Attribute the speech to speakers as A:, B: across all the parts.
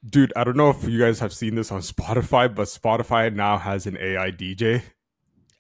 A: Dude, I don't know if you guys have seen this on Spotify, but Spotify now has an AI DJ.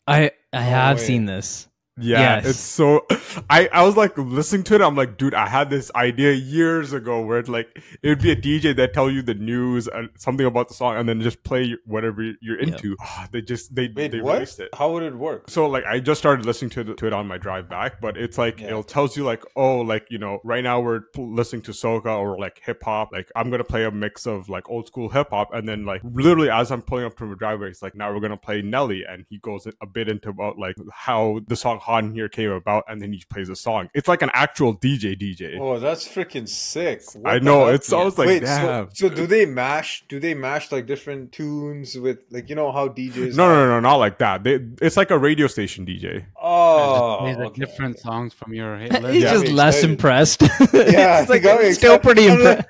B: I
C: No
B: have seen
C: way.
B: this.
A: Yeah, it's
B: Yes.
A: so I was like listening to it, I'm like, dude, I had this idea years ago where it's like it would be a DJ that tell you the news and something about the song and then just play whatever you're
B: Yeah.
A: into. They just they
C: Wait, what?
A: released it.
C: How would it work?
A: So like I just started listening to it on my drive back, but it's like
C: Yeah.
A: it'll tells you like, oh, like, you know, right now we're listening to soca or like hip hop. Like I'm gonna play a mix of like old school hip hop, and then like literally as I'm pulling up to the driveway, it's like now we're gonna play Nelly, and he goes a bit into about like how the song "Hot in Here" came about, and then he plays a song. It's like an actual DJ.
C: Oh, that's freaking sick. What
A: I
C: the
A: know.
C: heck?
A: It's I was like,
C: Wait,
A: damn.
C: so do they mash? Do they mash like different tunes with like you know how DJs?
A: No, not like that. It's like a radio station DJ.
C: Oh,
D: Plays like
C: okay,
D: different
C: okay.
D: songs from your hit
B: He's
D: list.
C: Yeah,
B: just
C: I'm
B: less
C: excited.
B: impressed.
C: Yeah,
B: It's like
C: he got me
B: I'm still
C: excited.
B: pretty
C: I'm
B: impressed.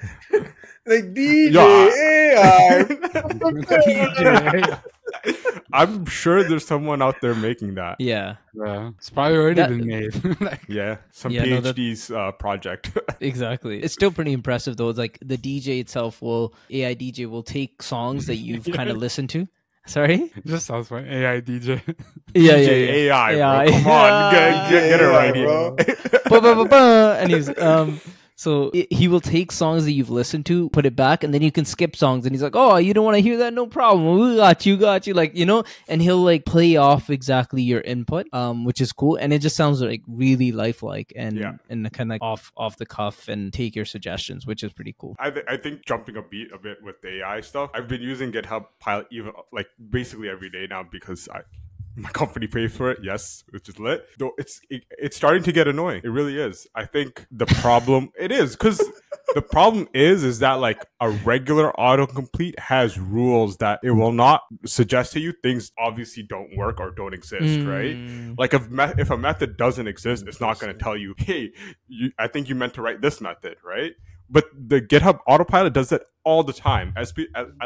C: Like DJ
A: Yeah.
C: AI.
A: I'm sure there's someone out there making that.
B: Yeah,
D: Yeah, it's probably already
B: That-
D: been made. Like,
A: Yeah, some
B: Yeah, no, that-
A: PhD's project.
B: exactly. It's still pretty impressive though. It's like the DJ itself will AI DJ will take songs that you've kind of listened to. Sorry.
D: just sounds like AI DJ.
B: Yeah,
A: DJ
B: yeah,
A: AI,
B: AI.
A: bro. Come on, get it
C: Yeah,
A: right,
C: bro.
B: Ba, ba, ba, ba. And he's so he will take songs that you've listened to, put it back, and then you can skip songs. And he's like, "Oh, you don't want to hear that? No problem. We got you." Like, you know, and he'll like play off exactly your input, which is cool. And it just sounds like really lifelike and
A: Yeah.
B: and kind of like off the cuff and take your suggestions, which is pretty cool.
A: I think jumping a beat a bit with the AI stuff. I've been using GitHub Pilot even like basically every day now because my company pays for it, yes, which is lit. Though it's starting to get annoying. It really is. I think the problem it is because the problem is that like a regular autocomplete has rules that it will not suggest to you things obviously don't work or don't exist, right? Like if a method doesn't exist, it's not going to tell you, hey, I think you meant to write this method, right? But the GitHub Autopilot does that all the time. At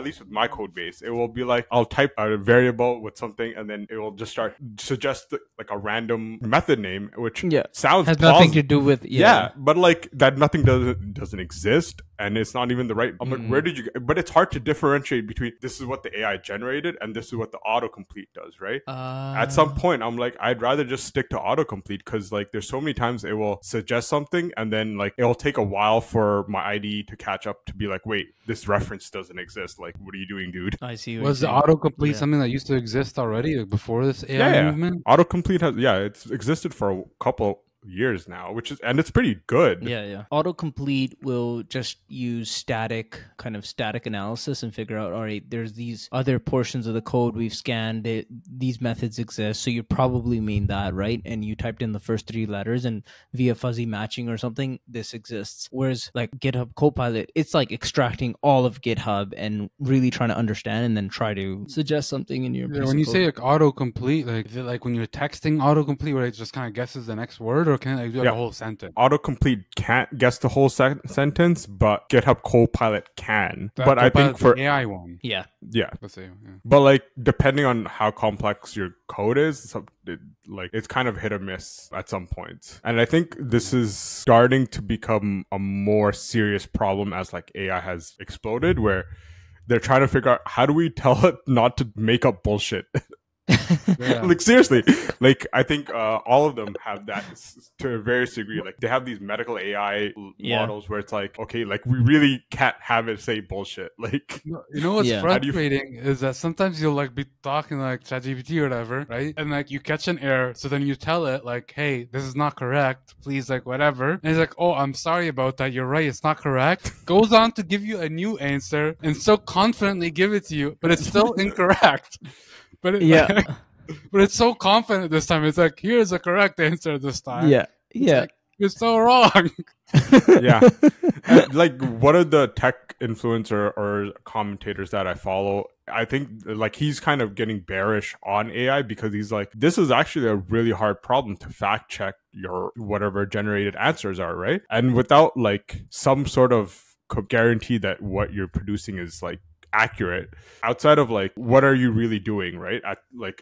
A: least with my code base, it will be like I'll type a variable with something, and then it will just start suggest like a random method name, which sounds
B: Has nothing
A: plausible.
B: to do with
A: Yeah, but like that nothing doesn't exist, and it's not even the right. I'm like, where did you? But it's hard to differentiate between this is what the AI generated and this is what the autocomplete does, right? At some point, I'm like, I'd rather just stick to autocomplete because like there's so many times it will suggest something and then like it'll take a while for my IDE to catch up to be like, wait, this reference doesn't exist. Like, what are you doing, dude?
B: I see. What
D: was the
B: you're saying.
D: autocomplete
B: Yeah.
D: something that used to exist already like, before this AI
A: Yeah.
D: movement?
A: Autocomplete has it's existed for a couple years now, and it's pretty good.
B: Yeah. Autocomplete will just use static analysis and figure out, all right, there's these other portions of the code we've scanned it. These methods exist. So you probably mean that, right? And you typed in the first three letters and via fuzzy matching or something, this exists. Whereas like GitHub Copilot, it's like extracting all of GitHub and really trying to understand and then try to suggest something in your
D: Yeah,
B: piece
D: when
B: of
D: you
B: code.
D: say like autocomplete, like is it like when you're texting autocomplete where it just kind of guesses the next word, or can it like, do like,
A: Yeah.
D: a whole sentence?
A: Autocomplete can't guess the whole sentence, but GitHub Copilot can.
D: That
A: But I think
D: Copilot's
A: for
D: the AI one,
B: Yeah.
A: yeah,
D: let's say, yeah.
A: but like depending on how complex your code is, it's kind of hit or miss at some points. And I think this is starting to become a more serious problem as like AI has exploded, where they're trying to figure out how do we tell it not to make up bullshit.
D: Yeah.
A: Like seriously, like I think all of them have that to a various degree. Like they have these medical AI models where it's like, okay, like we really can't have it say bullshit. Like
D: You know what's
B: Yeah.
A: How do you-
D: frustrating is that sometimes you'll like be talking like ChatGPT or whatever, right? And like you catch an error, so then you tell it like, "Hey, this is not correct. Please, like whatever." And it's like, "Oh, I'm sorry about that. You're right. It's not correct." Goes on to give you a new answer and so confidently give it to you, but it's still incorrect. But but it's so confident this time. It's like, here's a correct answer this time.
B: Yeah.
D: Like, you're so wrong.
A: yeah. Like one of the tech influencer or commentators that I follow, I think like he's kind of getting bearish on AI because he's like, this is actually a really hard problem to fact check your whatever generated answers are, right? And without like some sort of guarantee that what you're producing is like accurate, outside of like what are you really doing, right?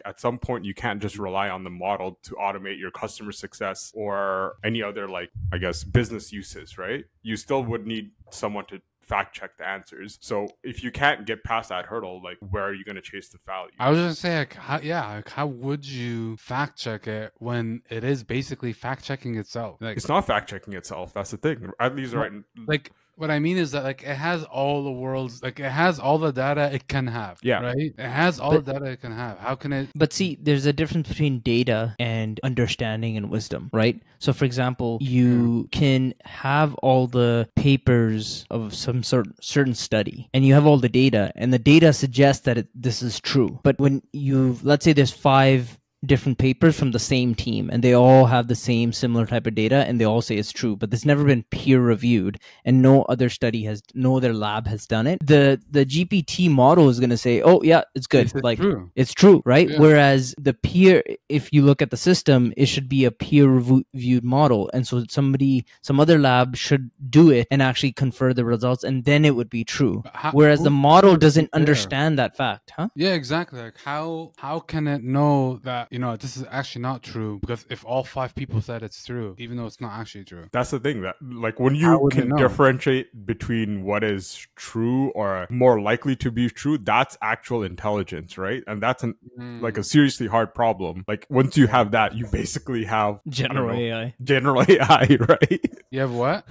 A: At some point you can't just rely on the model to automate your customer success or any other like I guess business uses, right? You still would need someone to fact check the answers. So if you can't get past that hurdle, like where are you going to chase the value?
D: I was just saying, like, how would you fact check it when it is basically fact checking itself? Like,
A: It's not fact checking itself. That's the thing. At least right.
D: like, what I mean is that, like, it has all the world's, like, it has all the data it can have.
A: Yeah.
D: Right? It has all the data it can have. How can it?
B: But see, there's a difference between data and understanding and wisdom, right? So, for example, you can have all the papers of some certain study, and you have all the data, and the data suggests that this is true. But when let's say there's 5 different papers from the same team and they all have the same similar type of data and they all say it's true, but it's never been peer reviewed and no other lab has done it, the GPT model is going to say, oh yeah, it's good, it's true, right? Yeah. Whereas the peer, if you look at the system, it should be a peer reviewed model, and so some other lab should do it and actually confer the results, and then it would be true. Whereas the model doesn't understand that fact.
D: Yeah, exactly. Like how can it know that, this is actually not true? Because if all 5 people said it's true, even though it's not actually true.
A: That's the thing, that like when you can differentiate between what is true or more likely to be true, that's actual intelligence, right? And that's like a seriously hard problem. Like once you have that, you basically have
B: general AI,
A: right?
D: You have what?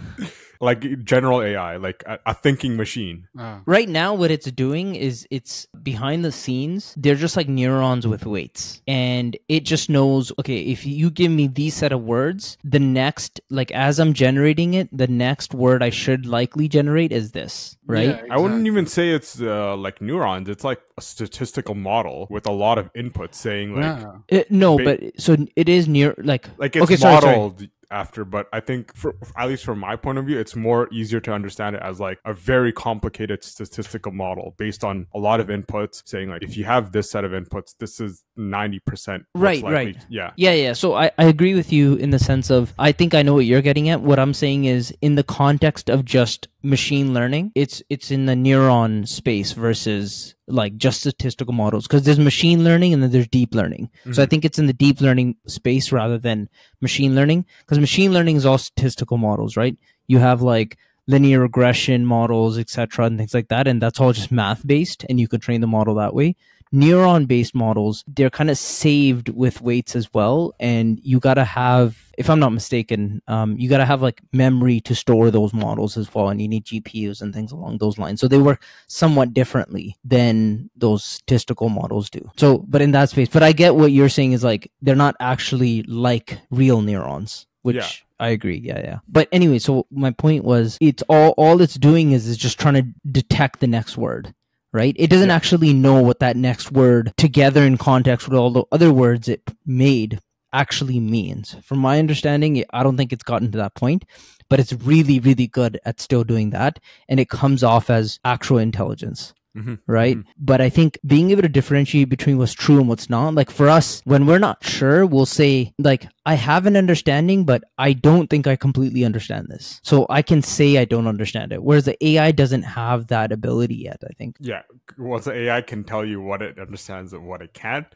A: Like general AI, like a thinking machine.
B: Right now, what it's doing is it's behind the scenes. They're just like neurons with weights. And it just knows, okay, if you give me these set of words, the next, like as I'm generating it, the next word I should likely generate is this, right? Yeah,
A: exactly. I wouldn't even say it's like neurons. It's like a statistical model with a lot of inputs saying like...
B: but so it is like
A: it's okay, modeled... Sorry. After, but I think at least from my point of view, it's more easier to understand it as like a very complicated statistical model based on a lot of inputs saying like, if you have this set of inputs, this is 90%
B: right. Yeah. So I agree with you in the sense of, I think I know what you're getting at. What I'm saying is, in the context of just machine learning, it's in the neuron space versus like just statistical models, because there's machine learning and then there's deep learning. Mm-hmm. So I think it's in the deep learning space rather than machine learning, because machine learning is all statistical models, right? You have like linear regression models, etc., and things like that, and that's all just math based, and you could train the model that way. Neuron based models, they're kind of saved with weights as well, and you got to have, if I'm not mistaken, you got to have like memory to store those models as well, and you need GPUs and things along those lines. So they work somewhat differently than those statistical models do. So, but in that space, but I get what you're saying is like, they're not actually like real neurons, which... Yeah. I agree. Yeah. But anyway, so my point was, it's all it's doing is just trying to detect the next word, right? It doesn't actually know what that next word, together in context with all the other words it made, actually means. From my understanding, I don't think it's gotten to that point, but it's really, really good at still doing that, and it comes off as actual intelligence. Mm-hmm. Right. Mm-hmm. But I think being able to differentiate between what's true and what's not, like for us, when we're not sure, we'll say like, I have an understanding, but I don't think I completely understand this. So I can say I don't understand it. Whereas the AI doesn't have that ability yet, I think.
A: Yeah. Once the AI can tell you what it understands and what it can't,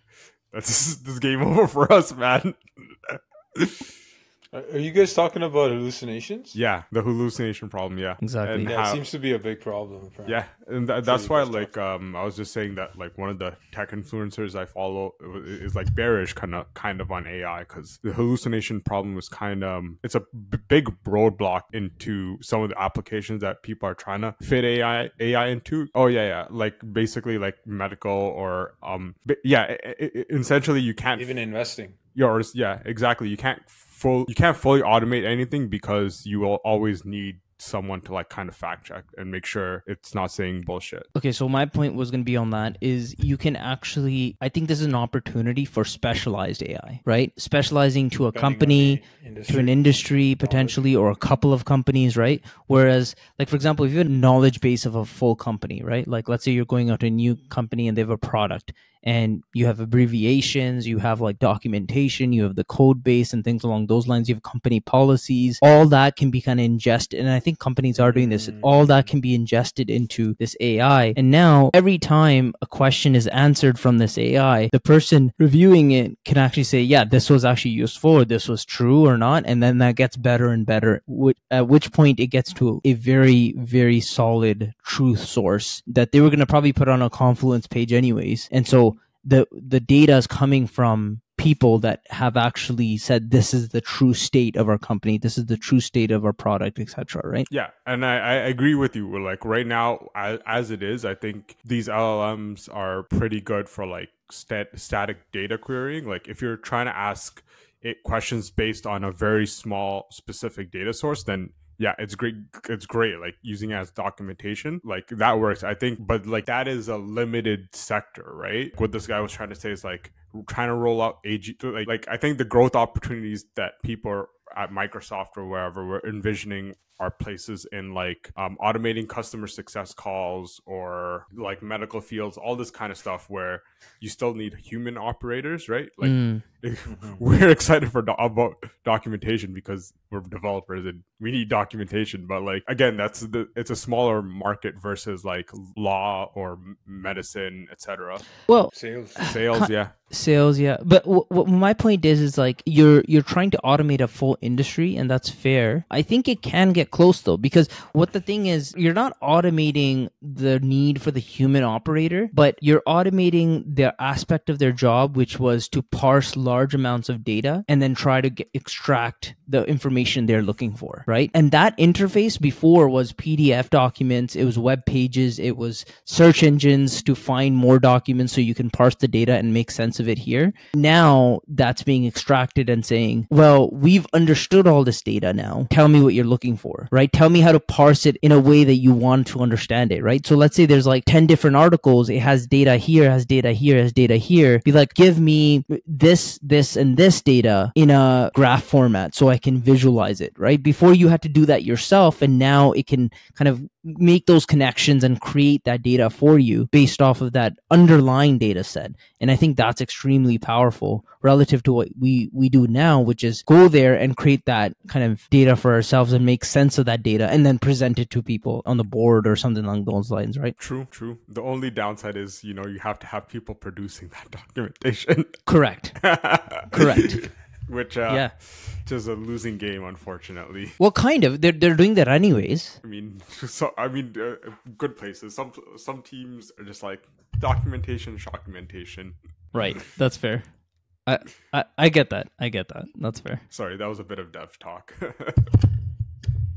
A: this game over for us, man.
C: Are you guys talking about hallucinations?
A: Yeah, the hallucination problem. Yeah,
B: exactly.
C: And it seems to be a big problem. Apparently.
A: Yeah, and that's why, like, I was just saying that, like, one of the tech influencers I follow is like bearish, kind of on AI, because the hallucination problem is it's a big roadblock into some of the applications that people are trying to fit AI into. Oh yeah, like basically like medical or essentially you can't
C: even investing.
A: Yeah, exactly. You can't fully automate anything, because you will always need someone to like kind of fact check and make sure it's not saying bullshit.
B: Okay, so my point was going to be on that is, you can actually, I think this is an opportunity for specialized AI, right? Specializing to a company, to an industry potentially, or a couple of companies, right? Whereas, like, for example, if you have a knowledge base of a full company, right? Like, let's say you're going out to a new company and they have a product, and you have abbreviations, you have like documentation, you have the code base and things along those lines, you have company policies, all that can be kind of ingested. And I think companies are doing this. All that can be ingested into this AI. And now every time a question is answered from this AI, the person reviewing it can actually say, yeah, this was actually useful, or this was true or not. And then that gets better and better, at which point it gets to a very, very solid truth source that they were going to probably put on a Confluence page anyways. And so the data is coming from people that have actually said, this is the true state of our company, this is the true state of our product, etc. Right?
A: Yeah, and I agree with you. We're like, right now, as it is, I think these LLMs are pretty good for like static data querying. Like if you're trying to ask it questions based on a very small specific data source, then yeah, it's great. It's great. Like using it as documentation, like that works, I think. But like that is a limited sector, right? What this guy was trying to say is like trying to roll out AG. Like I think the growth opportunities that people are at Microsoft or wherever we're envisioning are places in like automating customer success calls or like medical fields, all this kind of stuff where you still need human operators, right? Like we're excited for about documentation because we're developers and we need documentation. But like again, it's a smaller market versus like law or medicine, etc.
B: Well,
C: Sales.
B: Sales, yeah. But what my point is like you're trying to automate a full industry, and that's fair. I think it can get close though, because what the thing is, you're not automating the need for the human operator, but you're automating the aspect of their job, which was to parse large amounts of data and then try to extract the information they're looking for, right? And that interface before was PDF documents, it was web pages, it was search engines to find more documents so you can parse the data and make sense of it here. Now that's being extracted and saying, well, we've understood all this data now. Tell me what you're looking for, right? Tell me how to parse it in a way that you want to understand it, right? So let's say there's like 10 different articles. It has data here, has data here, has data here. Be like, give me this, and this data in a graph format so I can visualize it, right? Before you had to do that yourself, and now it can kind of make those connections and create that data for you based off of that underlying data set. And I think that's extremely powerful relative to what we do now, which is go there and create that kind of data for ourselves and make sense of that data and then present it to people on the board or something along those lines, right?
A: True. The only downside is, you have to have people producing that documentation.
B: Correct.
A: Which is a losing game, unfortunately.
B: Well, kind of. They're doing that anyways.
A: Good places. Some teams are just like documentation.
B: Right. That's fair. I get that. That's fair.
A: Sorry, that was a bit of dev talk.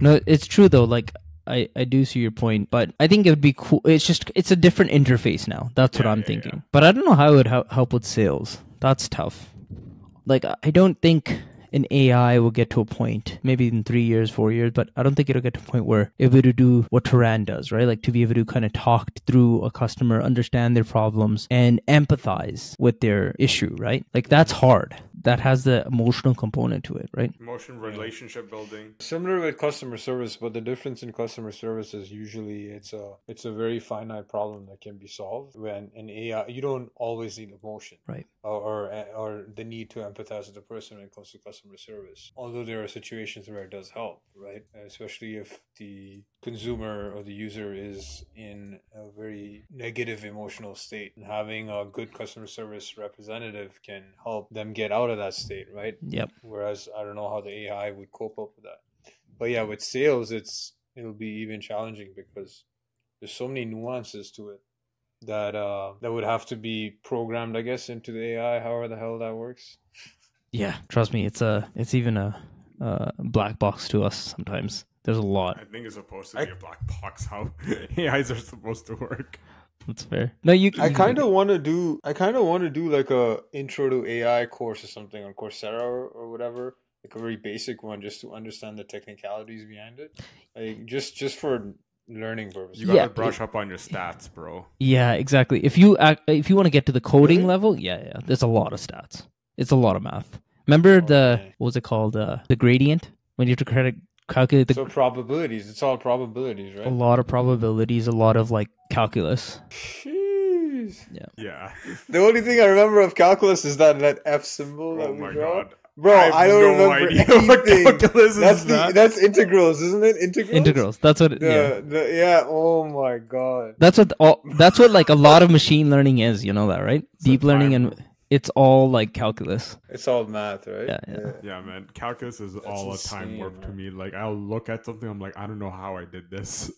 B: No, it's true though. Like I do see your point, but I think it would be cool. It's a different interface now. That's what I'm thinking. Yeah. But I don't know how it would help with sales. That's tough. Like, I don't think an AI will get to a point, maybe in 3 years, 4 years, but I don't think it'll get to a point where it'll be able to do what Turan does, right? Like to be able to kind of talk through a customer, understand their problems, and empathize with their issue, right? Like that's hard. That has the emotional component to it, right?
A: Emotion, relationship building.
C: Similar with customer service, but the difference in customer service is usually it's a very finite problem that can be solved. When in AI, you don't always need emotion,
B: right?
C: Or the need to empathize with the person when it comes to customer service. Although there are situations where it does help, right? Especially if the consumer or the user is in a very negative emotional state, and having a good customer service representative can help them get out of that state, right?
B: Yep.
C: Whereas I don't know how the AI would cope up with that. But yeah, with sales, it'll be even challenging because there's so many nuances to it that would have to be programmed, I guess, into the AI. However the hell that works.
B: Yeah, trust me, it's even a black box to us sometimes. There's a lot.
A: I think it's supposed to be a black box how AIs are supposed to work.
B: That's fair. No,
C: I kind of want to do like a intro to AI course or something on Coursera or whatever, like a very basic one, just to understand the technicalities behind it, like just for learning purposes.
A: You gotta brush up on your stats, bro.
B: Yeah, exactly. If you want to get to the coding level, there's a lot of stats. It's a lot of math. Remember what was it called? The gradient, when you have to calculate the...
C: So probabilities. It's all probabilities, right?
B: A lot of probabilities, a lot of like calculus.
C: Jeez.
A: Yeah.
C: The only thing I remember of calculus is that F symbol that
A: Oh
C: we
A: my
C: draw.
A: god.
C: Bro, I don't remember anything.
A: Calculus is
C: That's integrals, isn't it? Integrals.
B: Integrals. That's what. Yeah.
C: Yeah. Oh my god.
B: That's what like a lot of machine learning is. You know that, right? Deep learning, and it's all like calculus.
C: It's all math, right?
B: Yeah.
A: Yeah, man. Calculus is all a time
C: insane,
A: warp to
C: man.
A: me. Like, I'll look at something, I'm like, I don't know how I did this.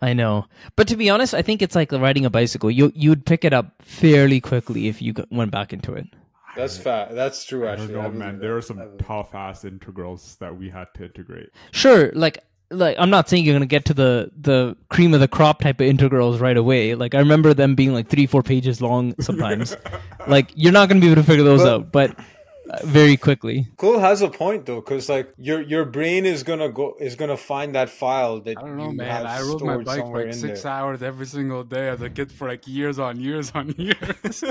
B: I know, but to be honest, I think it's like riding a bicycle. You'd pick it up fairly quickly if you went back into it.
C: That's fact. That's true.
A: I
C: Actually,
A: don't know,
C: believe
A: man.
C: that.
A: There are some
C: I believe
A: tough ass integrals that we had to integrate.
B: Sure, like I'm not saying you're gonna get to the cream of the crop type of integrals right away. Like I remember them being like 3-4 pages long sometimes. Like you're not gonna be able to figure those out, but very quickly.
C: Cole has a point though, because like your brain is gonna find that file that
D: I don't know,
C: you
D: man.
C: have
D: I rode my
C: stored
D: bike
C: somewhere
D: like
C: in
D: 6
C: there.
D: hours every single day as a kid for like years on years on years.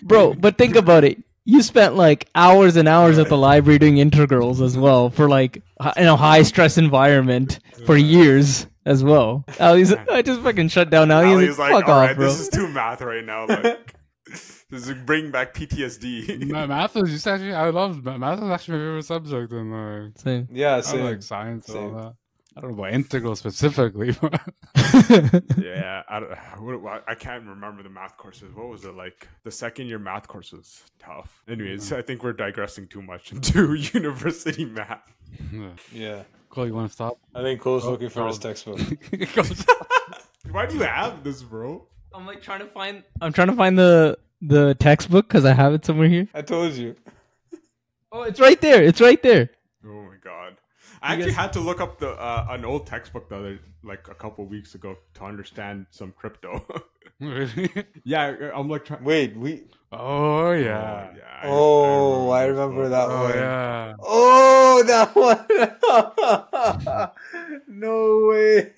B: Bro, but think about it. You spent like hours and hours at the library doing integrals as well for like in a high stress environment for years as well. Ali's, I just fucking shut down now.
A: Ali's like,
B: Fuck
A: all
B: off,
A: right,
B: bro.
A: this is too math right now. Like, this is bringing back PTSD.
D: Math is just actually, I love math is actually my favorite subject in like,
B: Same.
C: Yeah,
D: I
C: same.
D: like science and all
C: Same.
D: that. I don't know about integral specifically, but
A: Yeah, I can't remember the math courses. What was it like? The second year math course was tough. Anyways, I think we're digressing too much into university math.
C: Yeah,
D: Cole, you want to stop?
C: I think Cole's looking for his
D: oh.
C: textbook.
A: Why do you have this, bro?
B: I'm like trying to find the textbook because I have it somewhere here.
C: I told you.
B: Oh, it's right there. It's right there.
A: Oh my god! I actually had to look up the an old textbook like a couple weeks ago to understand some crypto.
D: Really?
A: Yeah, I'm like trying.
C: Wait, we.
D: Oh yeah.
C: I remember that
D: Oh
C: one.
D: yeah.
C: Oh, that one. No way.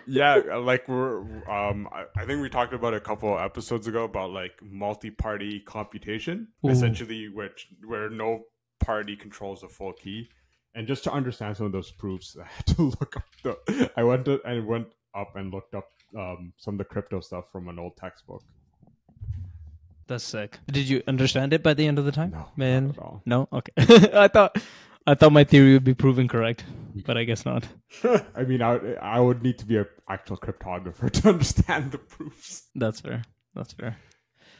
A: Yeah, like I think we talked about it a couple of episodes ago about like multi-party computation,
B: Ooh.
A: essentially, where no party controls the full key. And just to understand some of those proofs, I had to look up I went up and looked up some of the crypto stuff from an old textbook.
B: That's sick. Did you understand it by the end of the time?
A: No,
B: man.
A: not at all.
B: No. Okay. I thought my theory would be proven correct, but I guess not.
A: I mean, I would need to be an actual cryptographer to understand the proofs.
B: That's fair. That's fair.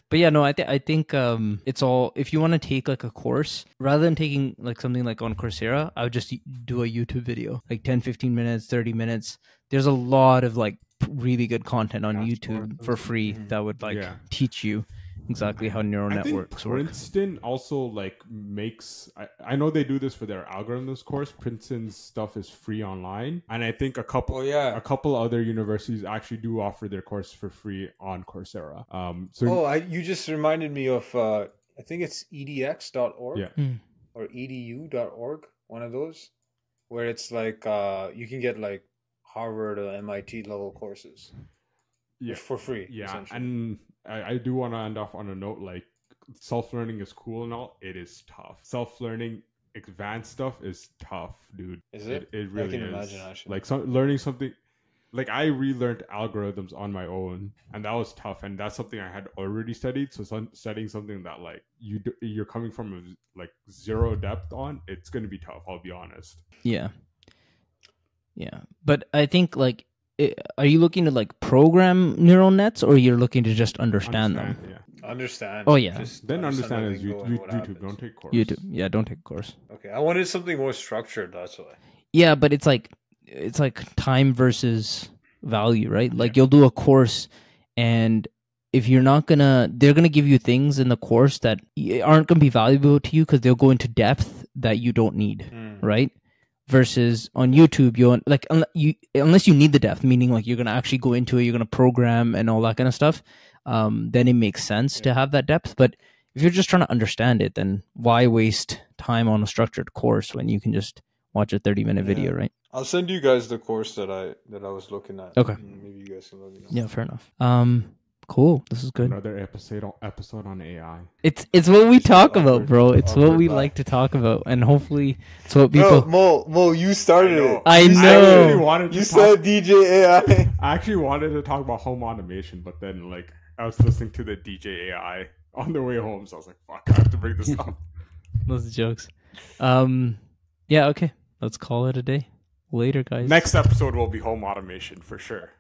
B: But yeah, no, I think it's all, if you want to take like a course, rather than taking like something like on Coursera, I would just do a YouTube video, like 10, 15 minutes, 30 minutes. There's a lot of like really good content on YouTube for free that would like teach you exactly how neural networks work.
A: Princeton also like makes, I know they do this for their algorithms course. Princeton's stuff is free online, and I think a couple other universities actually do offer their course for free on Coursera.
C: You just reminded me of I think it's edx.org or edu.org, one of those, where it's like you can get like Harvard or MIT level courses for free.
A: Yeah, and I do want to end off on a note, like self-learning is cool and all. It is tough. Self-learning advanced stuff is tough, dude.
C: Is it?
A: It really
C: I can
A: is.
C: imagine, actually.
A: Like learning something, like I relearned algorithms on my own, and that was tough. And that's something I had already studied. So studying something that like you're coming from like zero depth on, it's going to be tough. I'll be honest.
B: Yeah. But I think like, are you looking to like program neural nets, or you're looking to just understand them?
A: Yeah.
C: Understand.
B: Oh yeah.
A: Then understand is YouTube.
C: happens.
A: Don't take course.
B: YouTube. Yeah, don't take a course.
C: Okay, I wanted something more structured. That's why.
B: Yeah, but it's like time versus value, right? Like you'll do a course, and if you're not they're gonna give you things in the course that aren't gonna be valuable to you because they'll go into depth that you don't need, right? Versus on YouTube, unless you need the depth, meaning like you're gonna actually go into it, you're gonna program and all that kind of stuff. Then it makes sense to have that depth. But if you're just trying to understand it, then why waste time on a structured course when you can just watch a 30-minute video, right?
C: I'll send you guys the course that I was looking at.
B: Okay.
C: Maybe you guys can let me know.
B: Yeah, fair enough. Cool. This is good.
A: Another episode on AI.
B: It's what we talk about,
C: awkward-
B: bro. It's what
C: awkward
B: we
C: laugh.
B: like to talk about, and hopefully it's what people.
C: No, Mo, you started it.
B: I
C: You
B: know.
C: started it.
A: wanted
C: You
A: to
C: said DJ AI.
A: I actually wanted to talk about home automation, but then like I was listening to the DJ AI on the way home, so I was like, "Fuck, I have to bring this up."
B: Those jokes. Yeah, okay. Let's call it a day. Later, guys.
A: Next episode will be home automation for sure.